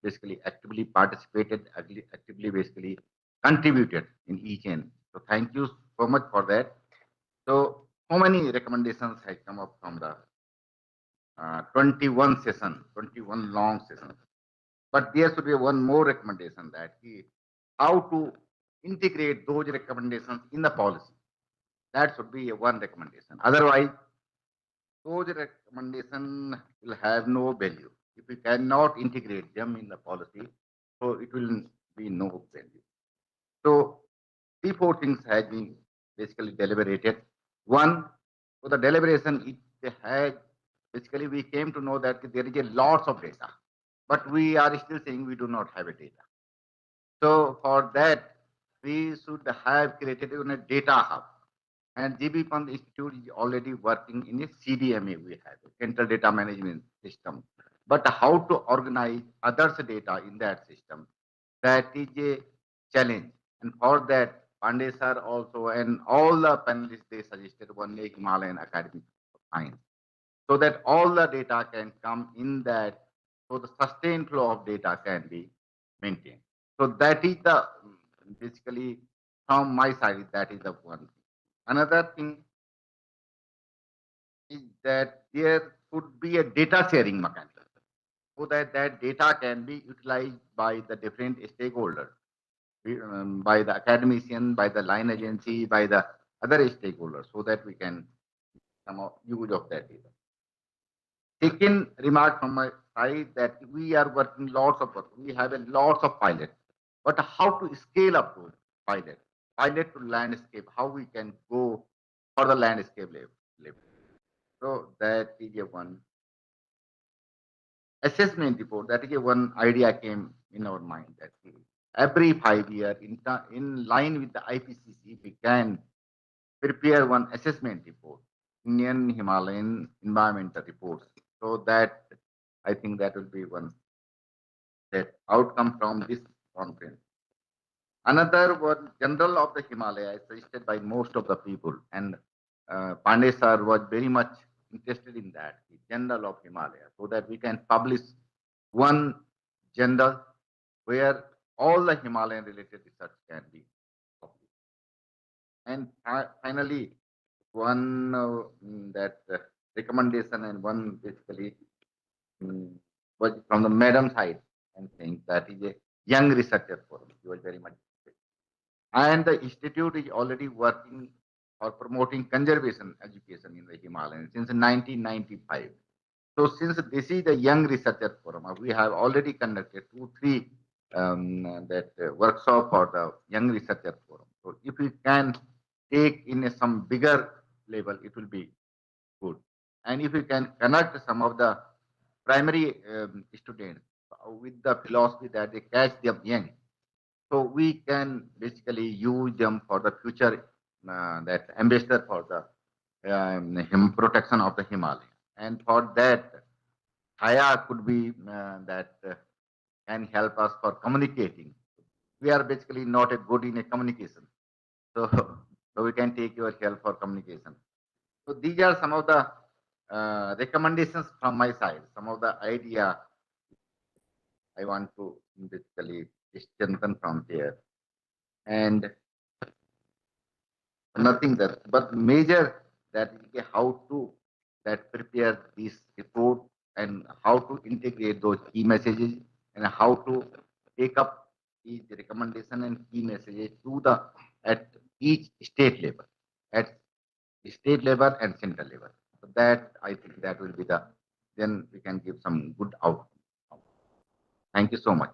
basically actively participated, actively basically contributed in each end. So thank you so much for that. So how many recommendations have come up from the 21 session, 21 long sessions? But there should be one more recommendation that how to integrate those recommendations in the policy. That should be one recommendation. Otherwise, those recommendations will have no value. If we cannot integrate them in the policy, so it will be no value. So three, four things have been basically deliberated. One, for the deliberation, it had basically we came to know that there is a lots of data, but we are still saying we do not have a data. So for that, we should have created a data hub. And GB Pant Institute is already working in a CDMA. We have a Central Data Management System. But how to organize others' data in that system, that is a challenge. And for that, Pandey sir also and all the panelists, they suggested one Himalayan Academy of Science. So that all the data can come in that, so the sustained flow of data can be maintained. So that is the basically from my side, that is the one thing. Another thing is that there could be a data sharing mechanism so that that data can be utilized by the different stakeholders, by the academician, by the line agency, by the other stakeholders, so that we can somehow use of that data. Second remark from my side that we are working lots of work. We have a lots of pilots, but how to scale up those pilots? Pilot to landscape, how we can go for the landscape level. So that is a one assessment report. That is a one idea came in our mind that every 5 years, in line with the IPCC, we can prepare one assessment report, Indian Himalayan environmental reports. So that I think that will be one that outcome from this conference. Another one, General of the Himalayas, suggested by most of the people, and Pandey sir was very much interested in that, the General of Himalaya, so that we can publish one journal where all the Himalayan related research can be published. And finally, one that recommendation and one basically was from the madam side, and saying that is a young researcher forum. He was very much interested. And the institute is already working or promoting conservation education in the Himalayas since 1995. So since this is the young researcher forum, we have already conducted 2-3 workshop for the young researcher forum. So if we can take in some bigger level, it will be good. And if we can connect some of the primary students with the philosophy that they catch them young, so we can basically use them for the future, that ambassador for the protection of the Himalaya. And for that, Haya could be that can help us for communicating. We are basically not a good in a communication, so so we can take your help for communication. So these are some of the recommendations from my side. Some of the idea I want to basically strengthen from here, and nothing that, but major that how to that prepare this report and how to integrate those key messages and how to take up each recommendation and key messages to the at each state level, at state level and central level. So that I think that will be the, then we can give some good outcome. Thank you so much.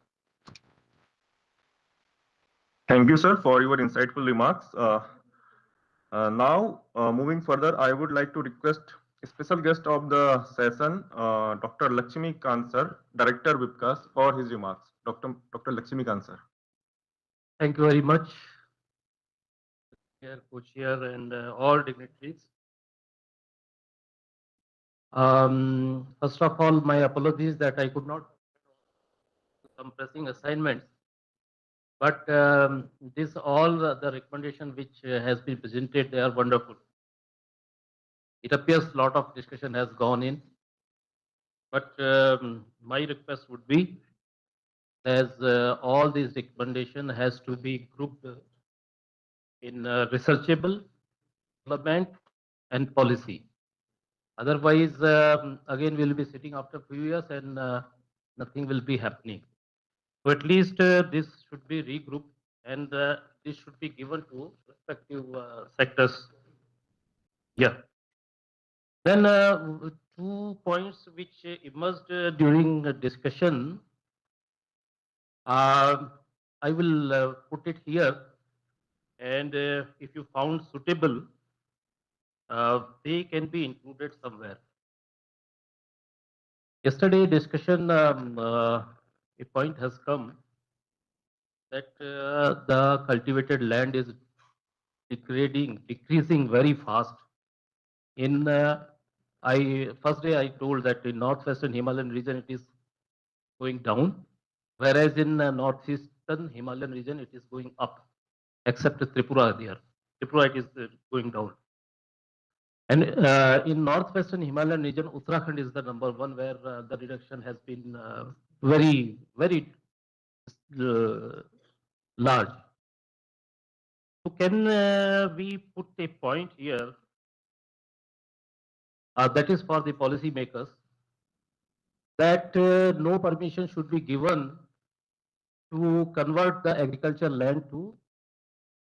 Thank you, sir, for your insightful remarks. Now, moving further, I would like to request a special guest of the session, Dr. Lakshmi Kant sir, Director Vikas, for his remarks. Dr. Lakshmi Kant sir. Thank you very much, co-chair, and all dignitaries. First of all, my apologies that I could not some pressing assignments, but this all the recommendation which has been presented, they are wonderful. It appears a lot of discussion has gone in, but my request would be as all these recommendation has to be grouped in researchable, development, and policy. Otherwise, again, we'll be sitting after a few years and nothing will be happening. So at least this should be regrouped and this should be given to respective sectors. Yeah. Then 2 points which emerged during the discussion, I will put it here, and if you found suitable, they can be included somewhere. Yesterday discussion, a point has come that the cultivated land is decreasing very fast. In first day I told that in northwestern Himalayan region it is going down, whereas in northeastern Himalayan region it is going up, except Tripura there. Tripura it is going down. And in northwestern Himalayan region, Uttarakhand is the number one where the reduction has been very, very large. So can we put a point here that is for the policy makers that no permission should be given to convert the agricultural land to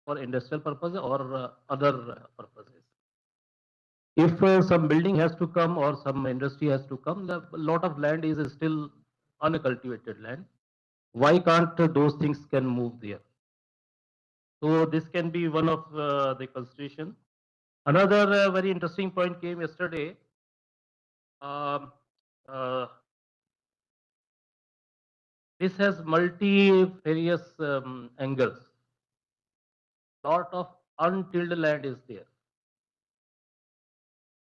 for industrial purposes or other purposes. If some building has to come or some industry has to come, a lot of land is still uncultivated land. Why can't those things can move there? So this can be one of the consideration. Another very interesting point came yesterday. This has multifarious angles. Lot of untilled land is there.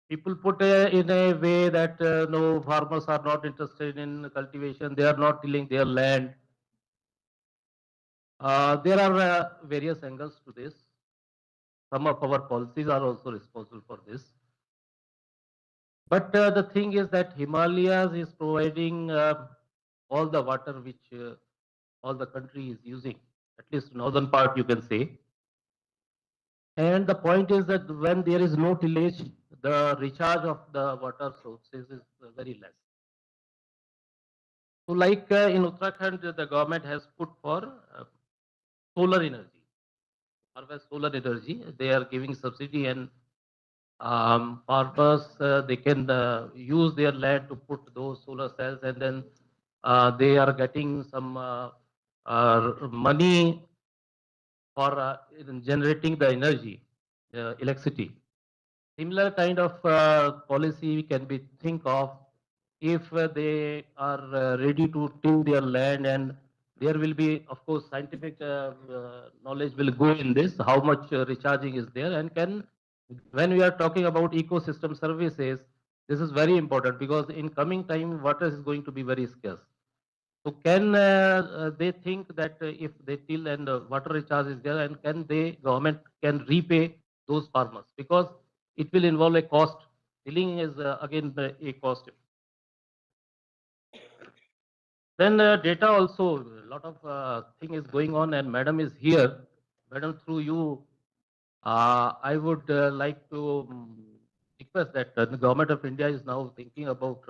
People put in a way that no, farmers are not interested in cultivation. They are not tilling their land. There are various angles to this. Some of our policies are also responsible for this. But the thing is that Himalayas is providing all the water which all the country is using, at least northern part you can say. And the point is that when there is no tillage, the recharge of the water sources is very less. So like in Uttarakhand, the government has put for solar energy, harvest solar energy. They are giving subsidy and farmers, they can use their land to put those solar cells and then they are getting some money for in generating the energy, electricity. Similar kind of policy can be think of if they are ready to till their land, and there will be, of course, scientific knowledge will go in this, how much recharging is there, and can, when we are talking about ecosystem services, this is very important because in coming time, water is going to be very scarce. So can they think that if they till and water recharge is there, and can they, government can repay those farmers, because it will involve a cost. Tilling is again a cost. Then data also, a lot of thing is going on, and madam is here. Madam, through you, I would like to request that the government of India is now thinking about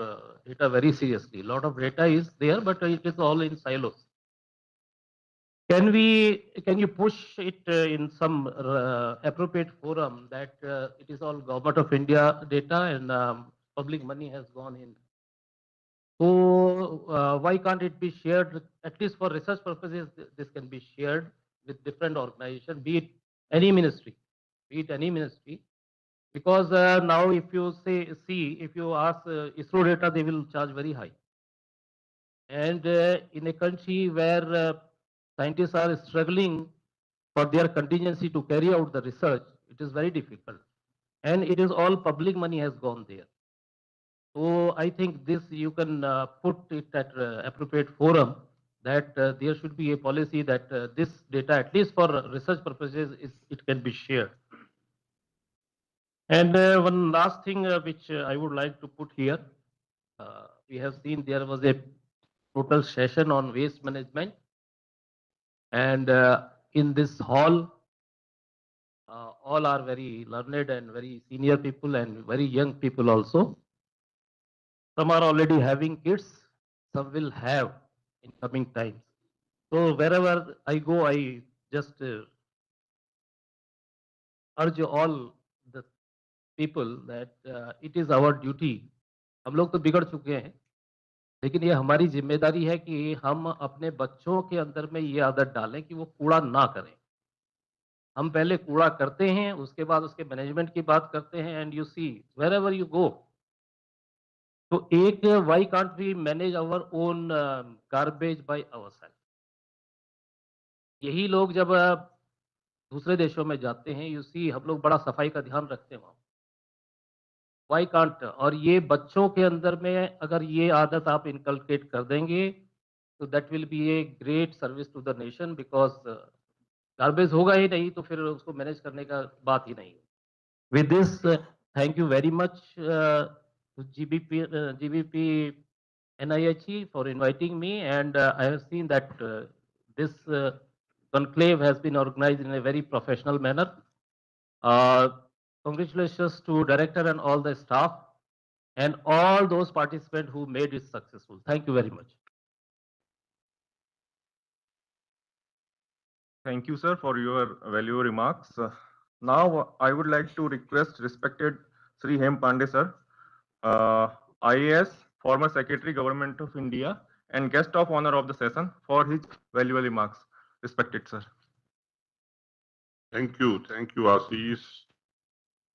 data very seriously. A lot of data is there, but it is all in silos. Can you push it in some appropriate forum that it is all government of India data and public money has gone in? So why can't it be shared, at least for research purposes? This can be shared with different organizations, be it any ministry, because now if you if you ask ISRO data, they will charge very high. And in a country where scientists are struggling for their contingency to carry out the research, it is very difficult. And it is all public money has gone there. So I think this you can put it at appropriate forum, that there should be a policy that this data, at least for research purposes, it can be shared. And one last thing which I would like to put here, we have seen there was a total session on waste management. And in this hall, all are very learned and very senior people and very young people also. Some are already having kids, some will have in coming times. So wherever I go, I just urge all the people that it is our duty. हम लोग तो बिगड़ चुके हैं, लेकिन ये हमारी जिम्मेदारी है कि हम अपने बच्चों के अंदर में ये आदत डालें कि वो कूड़ा ना करें. हम पहले कूड़ा करते हैं, उसके बाद उसके मैनेजमेंट की बात करते हैं. And you see wherever you go, तो एक why can't we manage our own garbage by ourself. यही लोग जब दूसरे देशों में जाते हैं, यू सी हम लोग बड़ा सफाई का ध्यान रखते हैं वहाँ. वाई कांट, और ये बच्चों के अंदर में अगर ये आदत आप इनकलकेट कर देंगे, तो that will be a great service to the nation, because garbage होगा ही नहीं तो फिर उसको मैनेज करने का बात ही नहीं. With this, thank you very much to GBP NIHE for inviting me, and I have seen that this conclave has been organized in a very professional manner. Congratulations to director and all the staff and all those participants who made it successful. Thank you very much. Thank you, sir, for your valuable remarks. Now, I would like to request respected Sri Hem Pandey, sir, IAS, former Secretary, Government of India, and guest of honor of the session, for his valuable remarks. Respected, sir. Thank you, Ashish.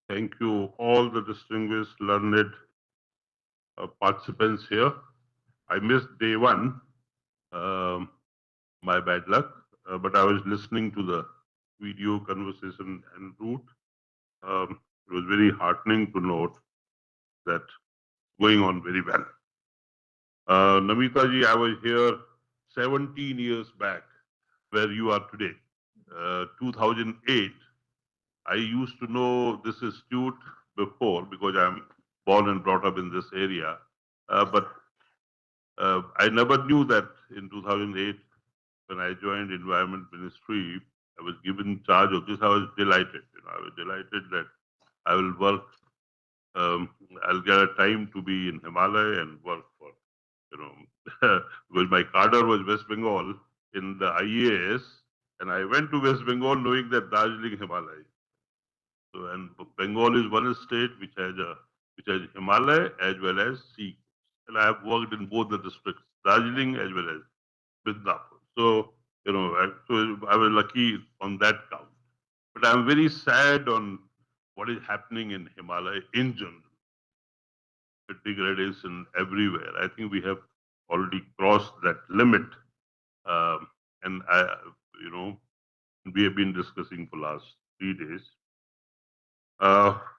Thank you, all the distinguished, learned participants here. I missed day one, my bad luck, but I was listening to the video conversation en route. It was very heartening to note that going on very well. Namita ji, I was here 17 years back, where you are today. 2008, I used to know this institute before because I'm born and brought up in this area, but I never knew that in 2008, when I joined Environment Ministry, I was given charge of this. I was delighted. I was delighted that I will work. I'll get a time to be in Himalaya and work for, because my cadre was West Bengal in the IAS, and I went to West Bengal knowing that Darjeeling Himalaya. So, and Bengal is one state which has Himalaya as well as sea, and I have worked in both the districts, Darjeeling as well as Midnapur. So, I was lucky on that count. But I'm very sad on what is happening in Himalaya in general. Degradation everywhere. I think we have already crossed that limit, and we have been discussing for last 3 days.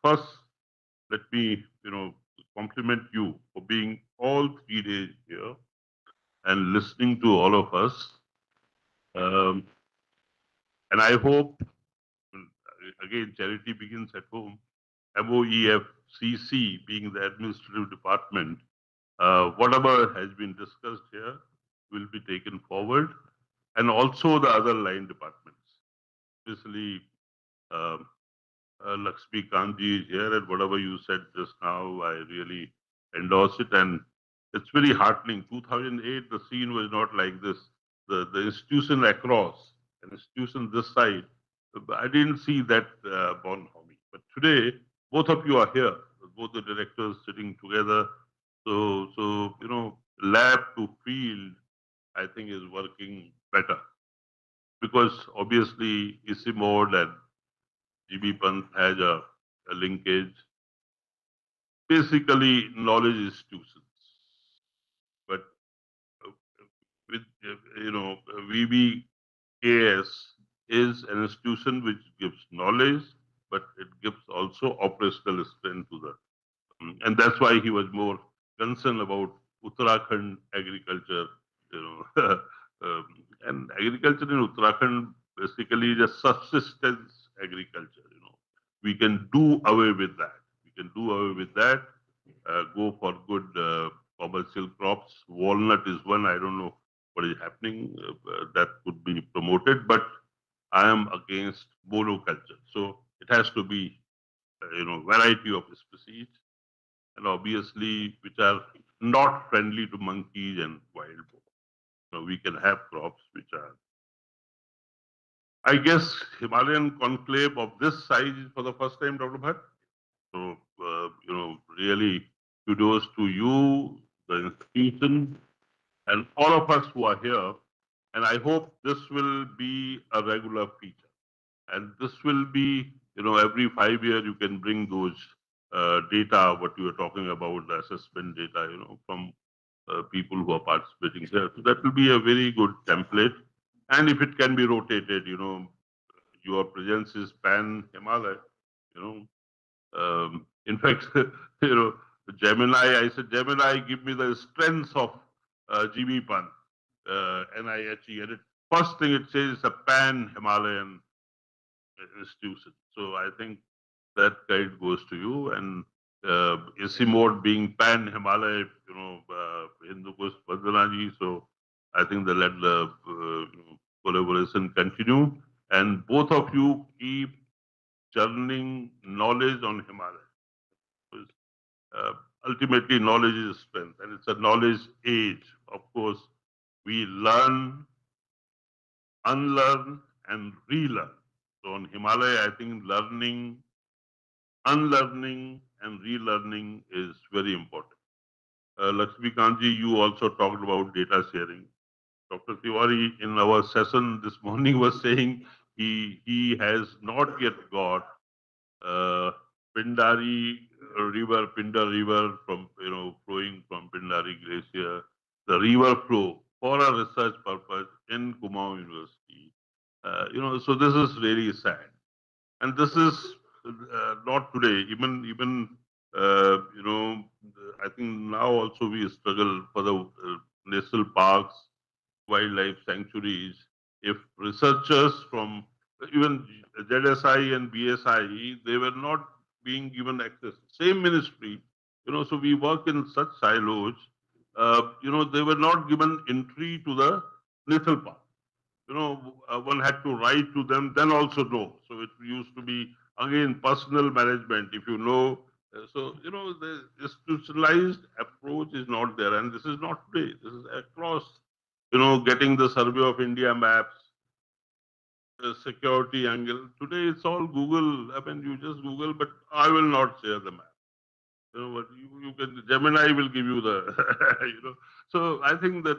First, let me compliment you for being all 3 days here and listening to all of us. And I hope, again, charity begins at home. MOEFCC being the administrative department, whatever has been discussed here will be taken forward, and also the other line departments, especially Lakshmi Kanji is here, and whatever you said just now, I really endorse it, and it's very heartening. 2008, the scene was not like this. The institution across, an institution this side, I didn't see that bonhomie. But today, both of you are here, both the directors sitting together. So lab to field, I think is working better, because obviously ISI mode and GB Pant has a linkage. Basically, knowledge institutions, but with VBKS is an institution which gives knowledge, but it gives also operational strength to the, and that's why he was more concerned about Uttarakhand agriculture, and agriculture in Uttarakhand basically is a subsistence agriculture. We can do away with that. We can do away with that. Go for good common commercial crops. Walnut is one. I don't know what is happening. That could be promoted, but I am against monoculture. So it has to be, variety of species, and obviously which are not friendly to monkeys and wild boar. We can have crops which are, I guess, Himalayan conclave of this size is for the first time, Dr. Bhatt. So, really kudos to you, the institution, and all of us who are here. And I hope this will be a regular feature. And this will be, every 5 years you can bring those data, what you were talking about, the assessment data, from people who are participating here. So that will be a very good template. And if it can be rotated, your presence is pan-Himalaya, you know. In fact, Gemini, I said, Gemini, give me the strengths of Jimmy Pan, NIHE. And first thing it says is a pan-Himalayan institution. So I think that guide goes to you. And Isimod being pan-Himalaya, Hindu Kush Vandanaji. So I think they let the collaboration continue. And both of you keep churning knowledge on Himalaya. Ultimately, knowledge is strength, and it's a knowledge age. Of course, we learn, unlearn, and relearn. So on Himalaya, I think learning, unlearning, and relearning is very important. Lakshmi Kanji, you also talked about data sharing. Dr. Tiwari in our session this morning was saying he has not yet got Pindari River, Pindar River from flowing from Pindari Glacier, the river flow for a research purpose in Kumaon University. So this is really sad, and this is not today. Even I think now also we struggle for the national parks, wildlife sanctuaries. If researchers from even ZSI and BSI, they were not being given access. Same ministry, so we work in such silos. They were not given entry to the national park. One had to write to them, then also know. So it used to be, again, personal management. If you know, the institutionalized approach is not there. And this is not today. This is across, getting the Survey of India maps, the security angle. Today it's all Google. I mean, you just Google, but I will not share the map. But you can, Gemini will give you the, So I think that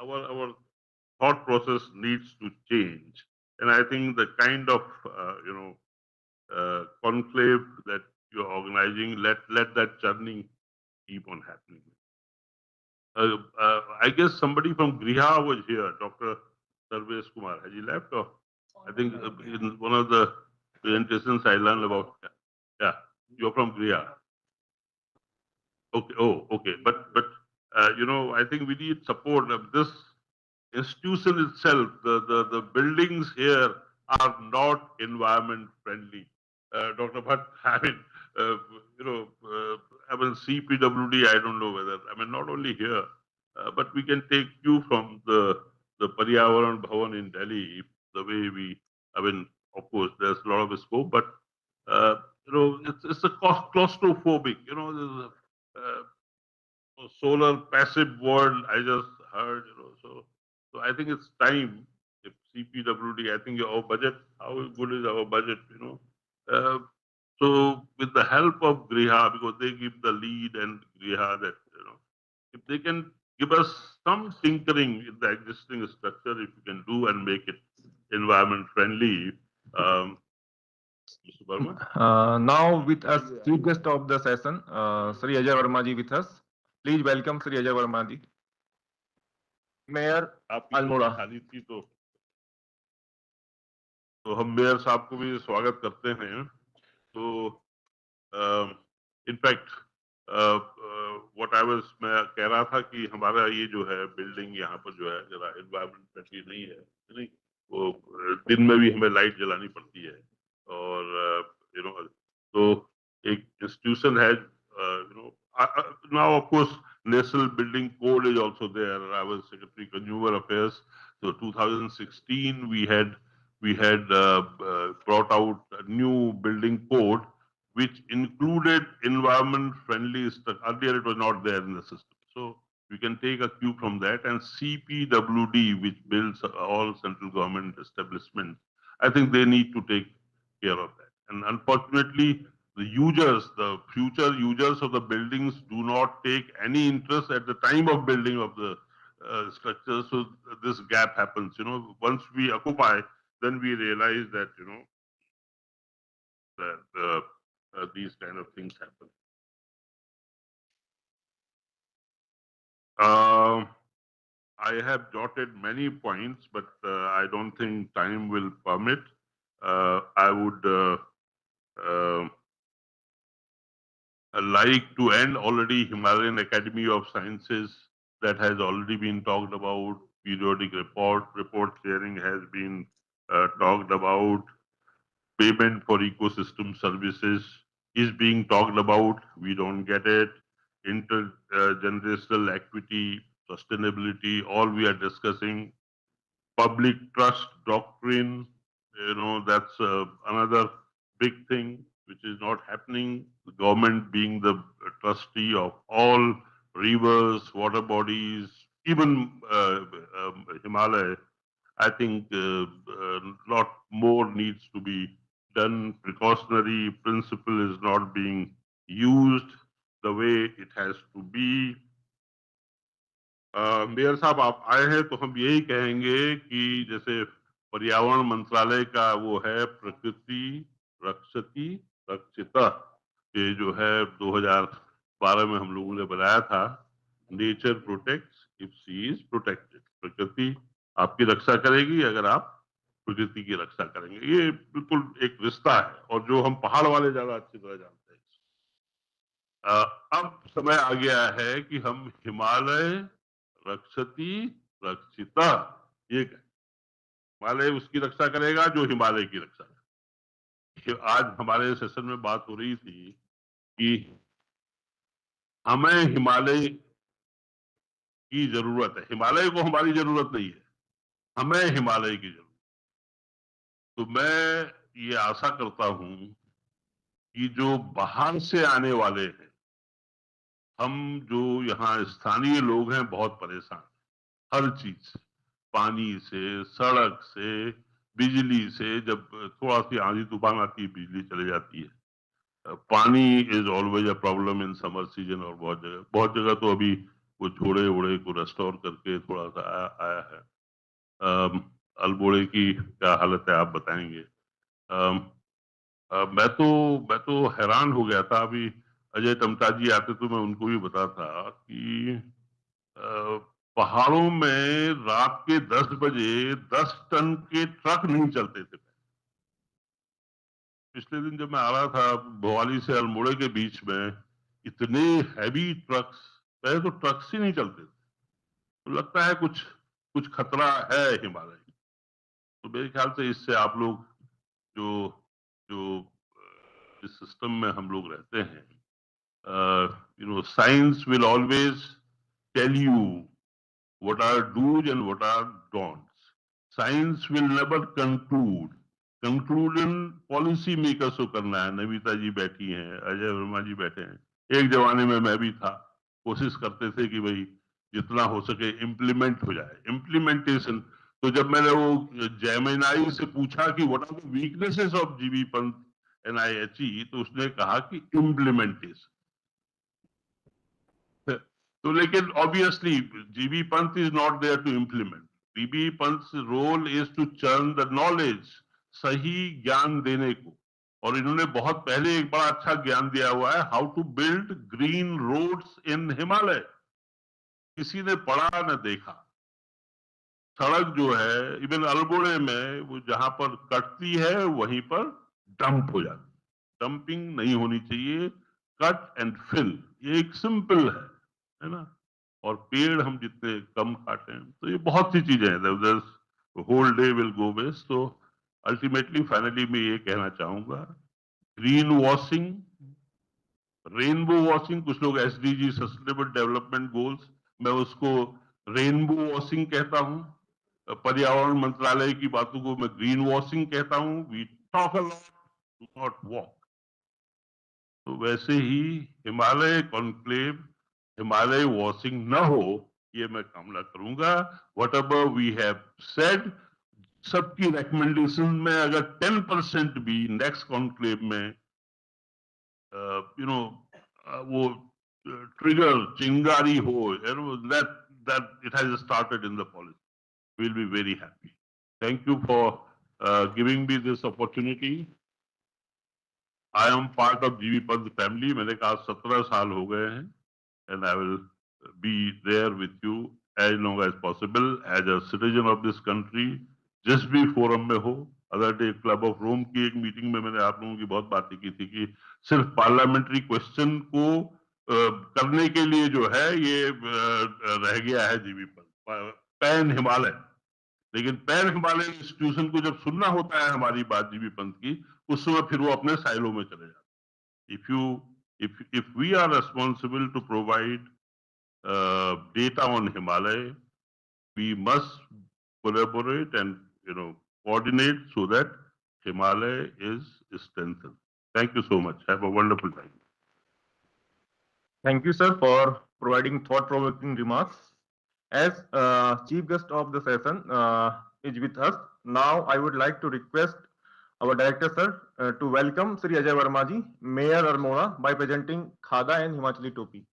our thought process needs to change. And I think the kind of, conclave that you're organizing, let that churning keep on happening. I guess somebody from Griha was here, Dr. Sarvesh Kumar. Has he left? Or I think in one of the presentations I learned about. Yeah, you're from Griha. Okay. Oh, okay. But I think we need support of this institution itself. The buildings here are not environment friendly. Dr. Bhatt, CPWD, I don't know whether, not only here, but we can take you from the Paryavaran Bhavan in Delhi, the way we, of course, there's a lot of scope, but, it's a claustrophobic, there's a solar passive world, I just heard, so I think it's time, if CPWD, I think our budget, how good is our budget, so with the help of Griha, because they give the lead and Griha that, if they can give us some tinkering in the existing structure, if we can do and make it environment friendly. Mr. Burma? Now with us, chief guest of the session, Sri Ajay Verma ji with us. Please welcome Sri Ajay Verma ji. Mayor Almora. तो हम mayor साहब को भी स्वागत करते हैं. तो in fact मैं कह रहा था कि हमारा ये जो है बिल्डिंग यहाँ पर जो है जरा एनवायरमेंट फ्रेंडली नहीं है, नहीं, वो दिन में भी हमें लाइट जलानी पड़ती है और तो एक इंस्टीट्यूशन है, now of course National Building Code is also there. I was Secretary Consumer Affairs. So 2016 we had brought out a new building code which included environment-friendly stuff. Earlier it was not there in the system. So we can take a cue from that, and CPWD, which builds all central government establishments, I think they need to take care of that. And unfortunately, the users, the future users of the buildings do not take any interest at the time of building of the structure. So this gap happens, once we occupy, then we realize that, that these kind of things happen. I have jotted many points, but I don't think time will permit. I would like to end already Himalayan Academy of Sciences that has already been talked about. Periodic report sharing has been talked about. Payment for ecosystem services is being talked about. We don't get it. Intergenerational equity, sustainability, all we are discussing. Public trust doctrine, that's another big thing which is not happening. The government being the trustee of all rivers, water bodies, even Himalaya, I think a lot more needs to be done. Precautionary principle is not being used the way it has to be. Mayor साहब आप आए हैं तो हम यही कहेंगे कि जैसे पर्यावरण मंत्रालय का वो है प्रकृति रक्षति रक्षिता, ये जो है 2012 में हम लोगों ने बनाया था, nature protects if she is protected. प्रकृति आपकी रक्षा करेगी अगर आप प्रकृति की रक्षा करेंगे। ये बिल्कुल एक रिश्ता है और जो हम पहाड़ वाले ज्यादा अच्छी तरह जानते हैं। अब समय आ गया है कि हम हिमालय रक्षति रक्षिता ये हिमालय उसकी रक्षा करेगा जो हिमालय की रक्षा करेगा। आज हमारे सेशन में बात हो रही थी कि हमें हिमालय की जरूरत है, हिमालय को हमारी जरूरत नहीं है, हमें हिमालय की जरूरत। तो मैं ये आशा करता हूं कि जो बाहर से आने वाले हैं, हम जो यहाँ स्थानीय लोग हैं बहुत परेशान, हर चीज, पानी से, सड़क से, बिजली से, जब थोड़ा सी आंधी तूफान आती है बिजली चली जाती है। पानी is always a problem in summer season और बहुत जगह तो अभी वो झोड़े वोड़े को रेस्टोर करके थोड़ा सा आया है। अल्मोड़े की क्या हालत है आप बताएंगे। मैं तो हैरान हो गया था, अभी अजय टमटा जी आते तो मैं उनको भी बताता कि पहाड़ों में रात के 10 बजे 10 टन के ट्रक नहीं चलते थे। पिछले दिन जब मैं आ रहा था भोवाली से अल्मोड़े के बीच में, इतने हैवी ट्रक्स, पहले तो ट्रक्स ही नहीं चलते थे। तो लगता है कुछ खतरा है हिमालय। तो मेरे ख्याल से इससे आप लोग जो इस सिस्टम में हम लोग रहते हैं, science will always tell you what are do's and what are don'ts. Science will never conclude. Conclusion policy makers को करना है। नमिता जी बैठी हैं, अजय वर्मा जी बैठे हैं। एक जमाने में मैं भी था, कोशिश करते थे कि भाई जितना हो सके इम्प्लीमेंट हो जाए, इम्प्लीमेंटेशन। तो जब मैंने वो जैमिनाई से पूछा कि what are the weaknesses of GB Pant NIHE, तो उसने कहा कि इम्प्लीमेंटेशन। तो लेकिन obviously GB Pant is not there to implement. GB Pant role is to churn the knowledge, सही ज्ञान देने को। और इन्होंने बहुत पहले एक बड़ा अच्छा ज्ञान दिया हुआ है, how to build green roads in Himalaya. किसी ने पढ़ा न देखा। सड़क जो है इवन अल्मोड़े में वो जहां पर कटती है वहीं पर डंप हो जाती है। डंपिंग नहीं होनी चाहिए, कट एंड फिल, ये एक सिंपल है ना। और पेड़ हम जितने कम काटें, तो ये बहुत सी चीजें हैं, whole day will go waste. तो अल्टीमेटली फाइनली मैं ये कहना चाहूंगा, ग्रीन वॉशिंग रेनबो वॉशिंग, कुछ लोग एसडीजी सस्टेनेबल डेवलपमेंट गोल्स, मैं उसको रेनबो वॉशिंग कहता हूं। पर्यावरण मंत्रालय की बातों को मैं ग्रीन वॉशिंग कहता हूं। We talk a lot, do not walk. तो वैसे ही हिमालय कॉन्क्लेव, हिमालय वॉशिंग न हो, ये मैं कामना करूंगा। Whatever we have said, सबकी रिकमेंडेशन में अगर 10% भी नेक्स्ट कॉन्क्लेव में वो ट्रिगर चिंगारी हो, that it has started in the policy, we'll be very happy. Thank you for giving me this opportunity. I am part of GV Pant family. मैंने कहा 17 साल हो गए हैं, and I will be there with you as long as possible as a citizen of this country. जिस भी forum में हो, other day club of Rome की एक मीटिंग में मैंने आप लोगों की बहुत बातें की थी कि सिर्फ पार्लियामेंट्री क्वेश्चन को करने के लिए जो है ये रह गया है जीवी पर पैन हिमालय। लेकिन पैन हिमालयन इंस्टीट्यूशन को जब सुनना होता है हमारी बात जीवी पंत की, उस समय फिर वो अपने साइलों में चले जाते। If we are responsible to provide data on Himalaya, we must collaborate and coordinate so that Himalaya is strengthened. Thank you so much. Have a wonderful time. Thank you, sir, for providing thought-provoking remarks. As chief guest of the session is with us, now I would like to request our director, sir, to welcome Sri Ajay Verma ji, Mayor Almora, by presenting Khada and Himachali Topi.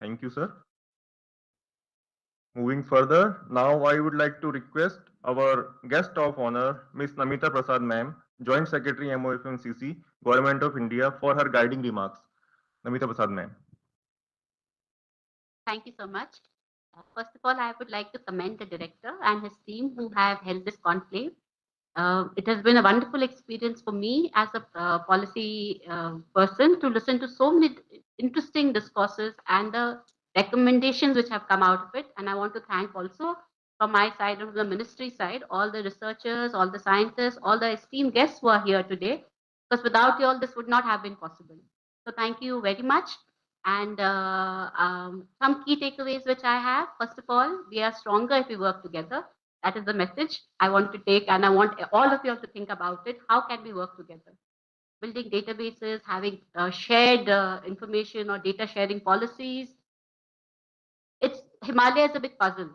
Thank you, sir. Moving further, now I would like to request our guest of honor, Ms. Namita Prasad ma'am, Joint Secretary MOFMCC, Government of India, for her guiding remarks. Namita Prasad ma'am. Thank you so much. First of all, I would like to commend the director and his team who have held this conclave. It has been a wonderful experience for me as a policy person to listen to so many interesting discourses and the recommendations which have come out of it. And I want to thank also from my side, from the ministry side, all the researchers, all the scientists, all the esteemed guests who are here today, because without you all, this would not have been possible. So thank you very much. And some key takeaways which I have, first of all, we are stronger if we work together. That is the message I want to take, and I want all of you all to think about it. How can we work together? Building databases, having shared information or data sharing policies. Himalaya is a big puzzle,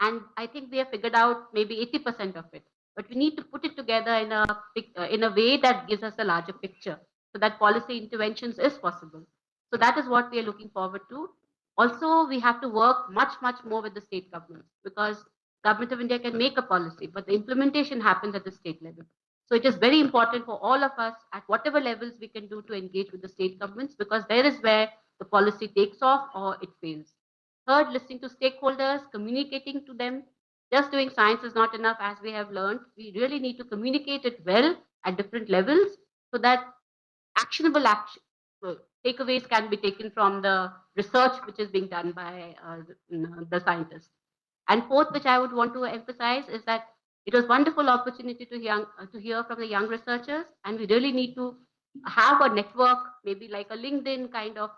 and I think we have figured out maybe 80% of it. But we need to put it together in a way that gives us a larger picture, so that policy interventions is possible. So that is what we are looking forward to. Also, we have to work much more with the state governments, because Government of India can make a policy, but the implementation happens at the state level. So it is very important for all of us at whatever levels we can do to engage with the state governments, because there is where the policy takes off or it fails. Third, listening to stakeholders, communicating to them. Just doing science is not enough, as we have learned. We really need to communicate it well at different levels so that actionable takeaways can be taken from the research which is being done by the scientists. And fourth, which I would want to emphasize, is that it was wonderful opportunity to hear from the young researchers, and we really need to have a network, maybe like a LinkedIn kind of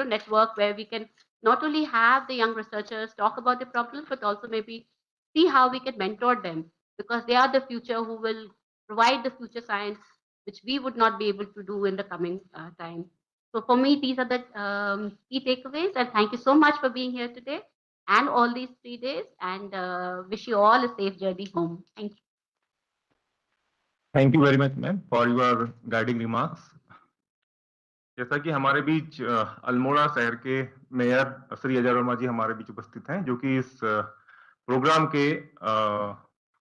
network, where we can not only have the young researchers talk about the problems, but also maybe see how we can mentor them, because they are the future who will provide the future science which we would not be able to do in the coming time. So for me, these are the key takeaways, and thank you so much for being here today and all these 3 days, and wish you all a safe journey home. Thank you. Thank you very much, ma'am, for your guiding remarks. जैसा कि हमारे बीच अल्मोड़ा शहर के mayor Shri Ajay Verma जी हमारे बीच उपस्थित हैं, जो कि इस प्रोग्राम के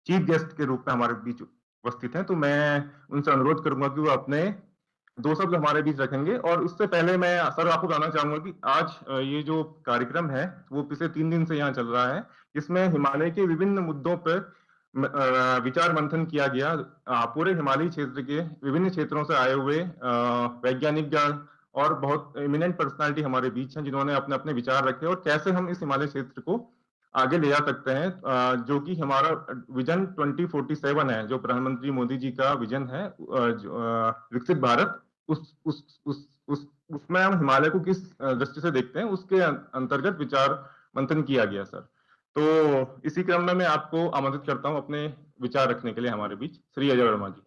चीफ गेस्ट के रूप में हमारे बीच उपस्थित हैं, तो मैं उनसे अनुरोध करूंगा कि वो अपने दो शब्द हमारे बीच रखेंगे। और उससे पहले मैं सर आपको बताना चाहूंगा कि आज ये जो कार्यक्रम है वो पिछले 3 दिन से यहाँ चल रहा है। इसमें हिमालय के विभिन्न मुद्दों पर विचार मंथन किया गया। पूरे हिमालयी क्षेत्र के विभिन्न क्षेत्रों से आए हुए वैज्ञानिक जन और बहुत एमिनेंट पर्सनालिटी हमारे बीच हैं, जिन्होंने अपने अपने विचार रखे और कैसे हम इस हिमालय क्षेत्र को आगे ले जा सकते हैं, जो कि हमारा विजन 2047 है, जो प्रधानमंत्री मोदी जी का विजन है, विकसित भारत। उसमें हम हिमालय को किस दृष्टि से देखते हैं, उसके अंतर्गत विचार मंथन किया गया सर। तो इसी क्रम में मैं आपको आमंत्रित करता हूं अपने विचार रखने के लिए हमारे बीच। श्री अजय वर्मा जी।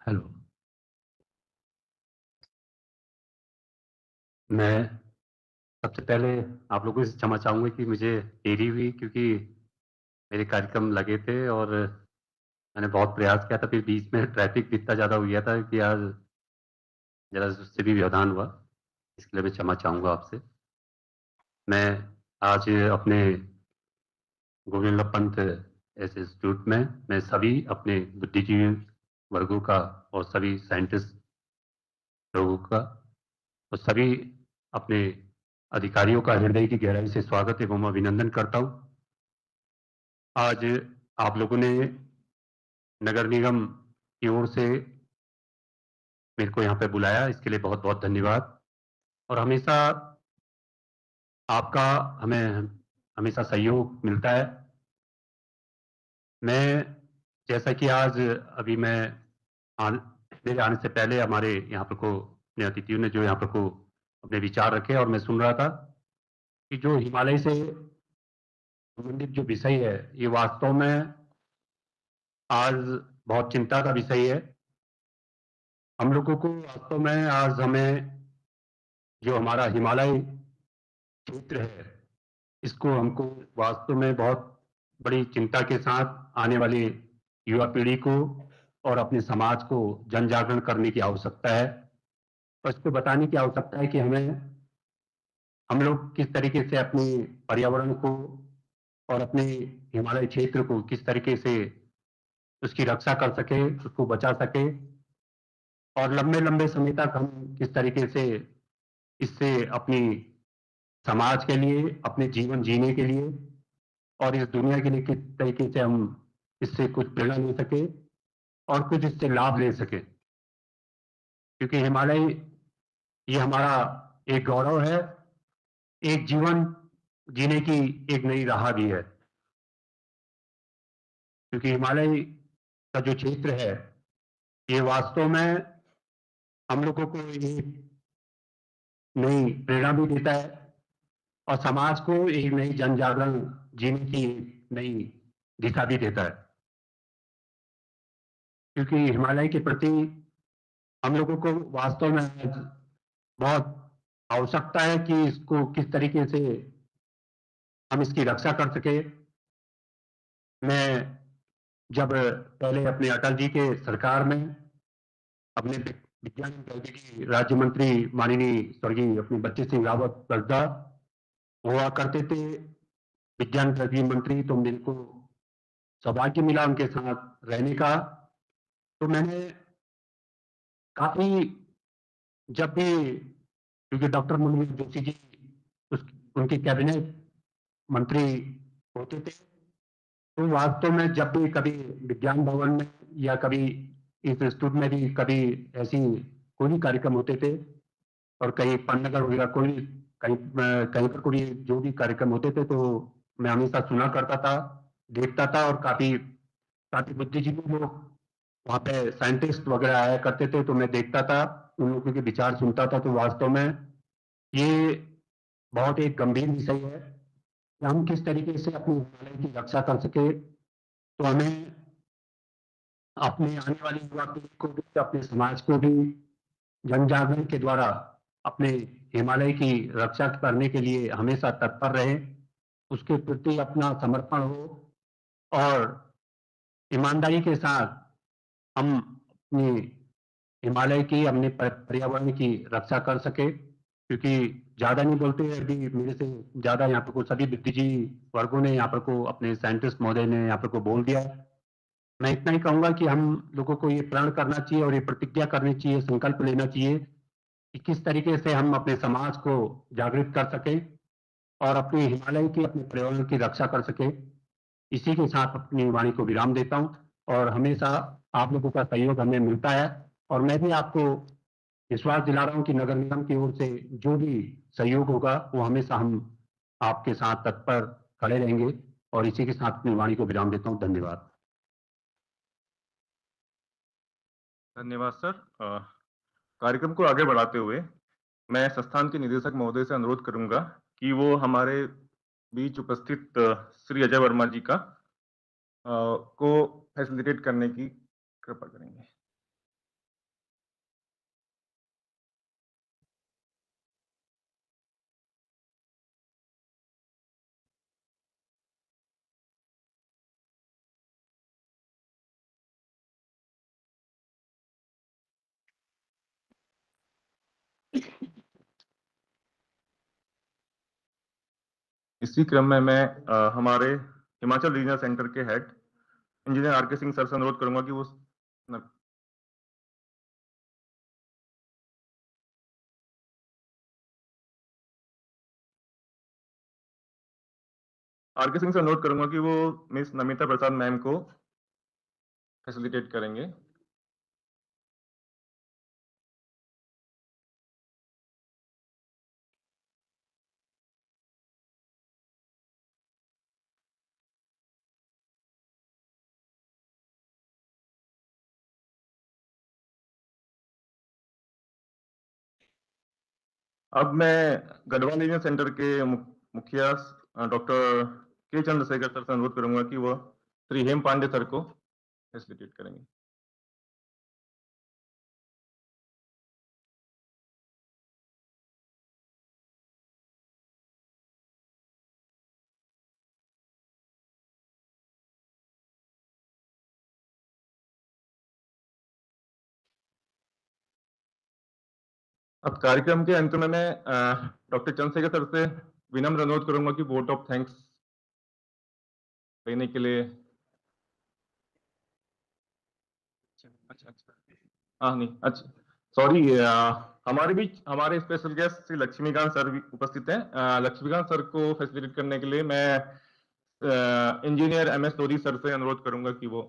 हेलो, मैं सबसे पहले आप लोगों से क्षमा चाहूंगा कि मुझे देरी हुई, क्योंकि मेरे कार्यक्रम लगे थे और मैंने बहुत प्रयास किया था। फिर बीच में ट्रैफिक इतना ज़्यादा हो गया था कि आज जरा उससे भी व्यवधान हुआ। इसके लिए मैं क्षमा चाहूंगा आपसे। मैं आज अपने गोविंद पंत ऐसे इंस्टीट्यूट में मैं सभी अपने बुद्धिजीवी वर्गों का और सभी साइंटिस्ट लोगों का और सभी अपने अधिकारियों का हृदय की गहराई से स्वागत एवं अभिनंदन करता हूं। आज आप लोगों ने नगर निगम की ओर से मेरे को यहाँ पे बुलाया, इसके लिए बहुत बहुत धन्यवाद। और हमेशा आपका हमें हमेशा सहयोग मिलता है। मैं जैसा कि आज अभी मैं मेरे आने से पहले हमारे यहाँ पर को अपने अतिथियों ने जो यहाँ पर को अपने विचार रखे और मैं सुन रहा था कि जो हिमालय से संबंधित जो विषय है, ये वास्तव में आज बहुत चिंता का विषय है। हम लोगों को वास्तव में आज हमें जो हमारा हिमालय क्षेत्र है, इसको हमको वास्तव में बहुत बड़ी चिंता के साथ आने वाली युवा पीढ़ी को और अपने समाज को जन जागरण करने की आवश्यकता है। और इसको बताने की आवश्यकता है कि हम लोग किस तरीके से अपने पर्यावरण को और अपने हिमालय क्षेत्र को किस तरीके से उसकी रक्षा कर सके, उसको बचा सके, और लंबे लंबे समय तक हम किस तरीके से इससे अपनी समाज के लिए, अपने जीवन जीने के लिए और इस दुनिया के लिए किस तरीके से हम इससे कुछ प्रेरणा ले सके और कुछ इससे लाभ ले सके। क्योंकि हिमालय ये हमारा एक गौरव है, एक जीवन जीने की एक नई राह भी है। क्योंकि हिमालय का जो क्षेत्र है, ये वास्तव में हम लोगों को एक नई प्रेरणा भी देता है और समाज को एक नई जन जागरण जीने की नई दिशा भी देता है। क्योंकि हिमालय के प्रति हम लोगों को वास्तव में आज बहुत आवश्यकता है कि इसको किस तरीके से हम इसकी रक्षा कर सके। मैं जब पहले अपने अटल जी के सरकार में अपने विज्ञान एवं प्रौद्योगिकी राज्य मंत्री माननीय स्वर्गीय अपने बच्चे सिंह रावत बसदा हुआ करते थे विज्ञान प्रौद्योगिकी मंत्री, तो मेरे को सौभाग्य मिला उनके साथ रहने का। तो मैंने काफी, जब भी, क्योंकि डॉक्टर मनमोहन जोशी जी उनके कैबिनेट मंत्री होते थे, तो वास्तव में जब भी कभी विज्ञान भवन में या कभी इस इंस्टीट्यूट में भी कभी ऐसी कोई भी कार्यक्रम होते थे और कहीं पन्नगर वगैरह कोई कहीं कहीं पर कोई जो भी कार्यक्रम होते थे, तो मैं हमेशा सुना करता था, देखता था। और काफी काफी बुद्धिजीवी लोग वहाँ पे साइंटिस्ट वगैरह आया करते थे, तो मैं देखता था, उन लोगों के विचार सुनता था। तो वास्तव में ये बहुत एक गंभीर विषय है कि हम किस तरीके से अपनी हिमालय की रक्षा कर सके। तो हमें अपने आने वाली युवा पीढ़ी को भी, अपने समाज को भी जन जागरण के द्वारा अपने हिमालय की रक्षा करने के लिए हमेशा तत्पर रहे, उसके प्रति अपना समर्पण हो और ईमानदारी के साथ हम अपने हिमालय की, अपने पर्यावरण की रक्षा कर सके। क्योंकि ज्यादा नहीं बोलते, अभी मेरे से ज्यादा यहाँ पर को सभी बुद्धिजीवी वर्गों ने यहाँ पर को अपने साइंटिस्ट महोदय ने यहाँ पर को बोल दिया। मैं इतना ही कहूंगा कि हम लोगों को ये प्रण करना चाहिए और ये प्रतिज्ञा करनी चाहिए, संकल्प लेना चाहिए कि किस तरीके से हम अपने समाज को जागृत कर सकें और अपने हिमालय की, अपने पर्यावरण की रक्षा कर सकें। इसी के साथ अपनी वाणी को विराम देता हूं और हमेशा आप लोगों का सहयोग हमें मिलता है और मैं भी आपको विश्वास दिला रहा हूं कि नगर निगम की ओर से जो भी सहयोग होगा वो हमेशा हम आपके साथ तत्पर खड़े रहेंगे और इसी के साथ अपनी वाणी को विराम देता हूं। धन्यवाद। धन्यवाद सर। कार्यक्रम को आगे बढ़ाते हुए मैं संस्थान के निदेशक महोदय से अनुरोध करूंगा कि वो हमारे बीच उपस्थित श्री अजय वर्मा जी का को फैसिलिटेट करने की कृपा करेंगे। इसी क्रम में मैं हमारे हिमाचल रीजनल सेंटर के हेड इंजीनियर आर.के. सिंह सर से अनुरोध करूंगा कि वो आर.के. सिंह से अनुरोध करूंगा कि वो मिस नमिता प्रसाद मैम को फैसिलिटेट करेंगे। अब मैं गढ़वाल रीजनल सेंटर के मुखिया डॉक्टर के चंद्रशेखर सर से अनुरोध करूंगा कि वो श्री हेम पांडे सर को फैसिलिटेट करेंगे। अब कार्यक्रम के अंत में मैं डॉक्टर चंद्रशेखर सर से विनम्र अनुरोध करूंगा कि वोट ऑफ थैंक्स देने के लिए। हाँ नहीं, अच्छा सॉरी, हमारे बीच हमारे special guest Shri Laxmikant sir भी उपस्थित हैं। लक्ष्मीकांत सर को फैसिलिटेट करने के लिए मैं इंजीनियर एम.एस. तोरी सर से अनुरोध करूंगा कि वो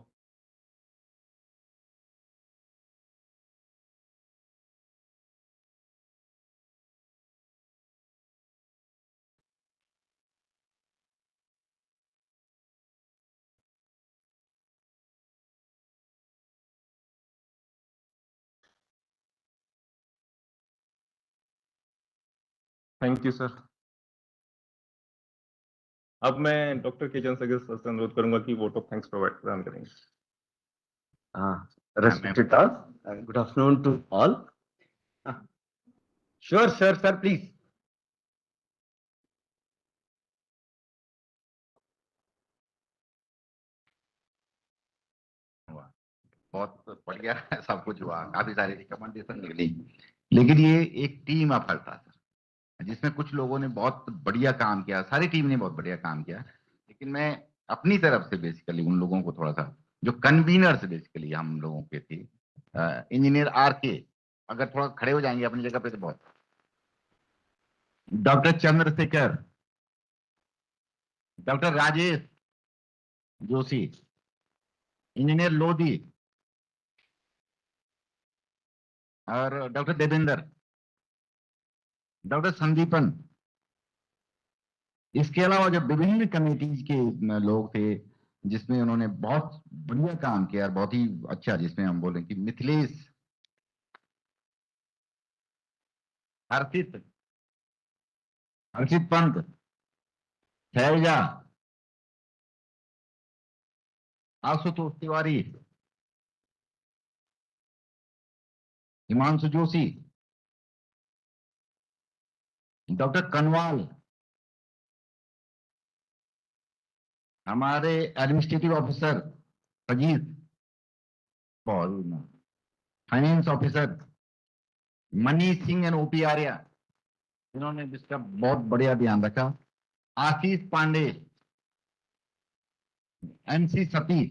थैंक यू सर। अब मैं डॉक्टर के चंद्रशेखर सर से अनुरोध करूंगा कि वोट ऑफ थैंक्स प्रदान करेंगे। Respected all, good afternoon to all. Sure, sir, please. बहुत बढ़िया सब कुछ हुआ, काफी सारी रिकमेंडेशन निकली, लेकिन ये एक टीम एफर्ट था सर, जिसमें कुछ लोगों ने बहुत बढ़िया काम किया, सारी टीम ने बहुत बढ़िया काम किया, लेकिन मैं अपनी तरफ से बेसिकली उन लोगों को थोड़ा सा, जो कन्वीनर्स बेसिकली हम लोगों के थे, इंजीनियर आर.के. अगर थोड़ा खड़े हो जाएंगे अपनी जगह पे तो बहुत, doctor Chandrashekhar, doctor Rajesh Joshi, engineer Lodhi और डॉक्टर देवेंद्र, डॉक्टर संदीपन, इसके अलावा जो विभिन्न कमेटीज के लोग थे जिसमें उन्होंने बहुत बढ़िया काम किया, बहुत ही अच्छा, जिसमें हम बोले कि मिथिलेश, हर्षित हर्षित पंत, शैलजा, आशुतोष तिवारी, हिमांशु जोशी, डॉक्टर कनवाल, हमारे administrative officer Ajit, finance officer Manish Singh and OP Arya, जिन्होंने जिसका बहुत बढ़िया ध्यान रखा, आशीष पांडे, एमसी सतीश,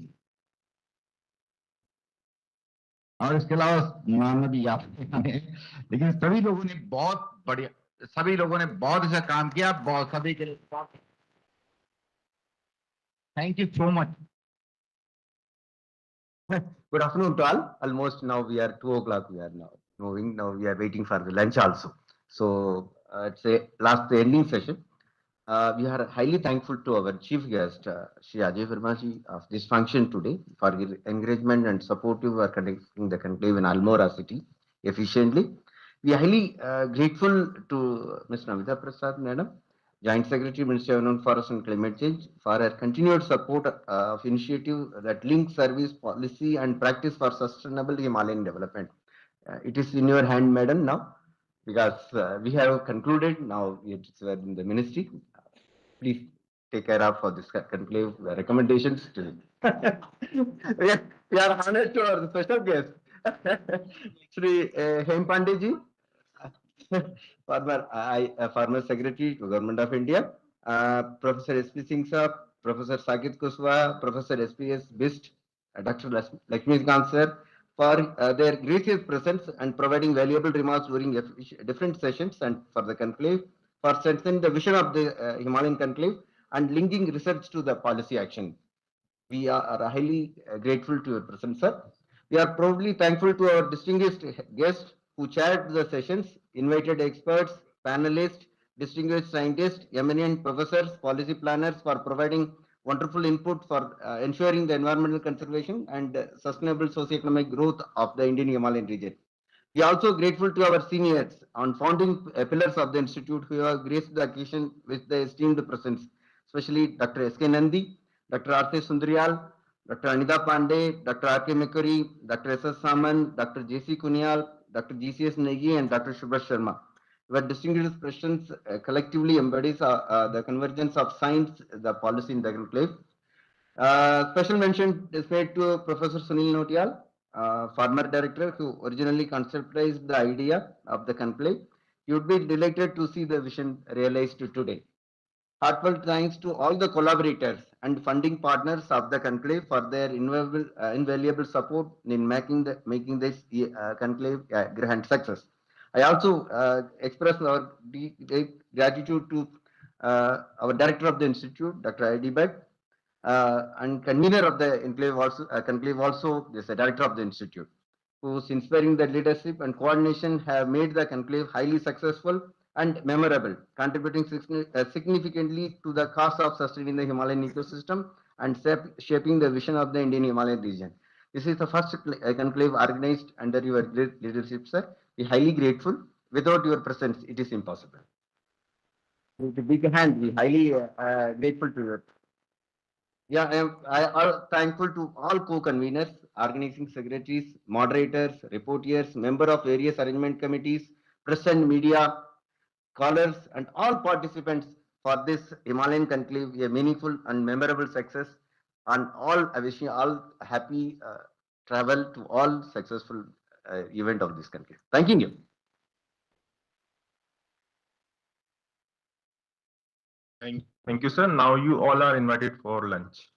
और इसके अलावा मानना भी याद नहीं है, लेकिन सभी लोगों ने बहुत बढ़िया, सभी लोगों ने बहुत अच्छा काम किया, बहुत सभी के लिए thank you so much. Good afternoon to all. Almost now we are 2 o'clock. We are now moving. Now we are waiting for the lunch also. So it's a last ending session. We are highly thankful to our chief guest, Shri Ajay Vermaji of this function today for his encouragement and supportive for conducting the conclave in Almora city efficiently. We are highly grateful to Ms. Namita Prasad, Madam, Joint Secretary, Ministry of Environment, Forest and Climate Change, for her continued support of initiative that links service, policy and practice for sustainable Himalayan development. It is in your hand, Madam, now, because we have concluded. Now it's in the ministry. Please take care of for this conclave recommendations. We are honored to our special guest, Shri Hem Pandey former secretary to Government of India, Professor S.P. Singh Sir, Professor Sakit Kushwaha, Professor S.P.S. Bist, Dr. Lakshmikant Sir, for their gracious presence and providing valuable remarks during different sessions and for the conclave, for strengthening the vision of the Himalayan conclave and linking research to the policy action. We are highly grateful to your presence, sir. We are proudly thankful to our distinguished guests who chaired the sessions, invited experts, panelists, distinguished scientists, eminent professors, policy planners for providing wonderful input for ensuring the environmental conservation and sustainable socio-economic growth of the Indian Himalayan region. We are also grateful to our seniors and founding pillars of the institute who have graced the occasion with the esteemed presence, especially Dr. S.K. Nandi, Dr. R.C. Sundrial, Dr. Anida Pandey, Dr. R.K. Mekuri, Dr. S.S. Saman, Dr. J.C. Kunyal, Dr. G.C.S. Negi, and Dr. Subhash Sharma. Your distinguished presence collectively embodies the convergence of science, the policy in the conclave. Special mention is made to Professor Sunil Notial, former director who originally conceptualized the idea of the conclave. You would be delighted to see the vision realized today. Heartfelt thanks to all the collaborators and funding partners of the conclave for their invaluable support in making this conclave a grand success. I also express our deep gratitude to our director of the institute, Dr. I.D. Bhatt, and convener of the conclave also is the director of the institute, whose inspiring the leadership and coordination have made the conclave highly successful and memorable, contributing significantly to the cause of sustaining the Himalayan ecosystem and shaping the vision of the Indian Himalayan region. This is the first conclave organized under your great leadership, sir. We are highly grateful. Without your presence, it is impossible. With a big hand, we highly grateful to you. Yeah, I am thankful to all co-conveners, organizing secretaries, moderators, reporters, members of various arrangement committees, press and media, callers, and all participants for this Himalayan conclave, a meaningful and memorable success. And all, I wish you all happy travel to all successful event of this conclave. Thanking you. Thank you, sir. Now you all are invited for lunch.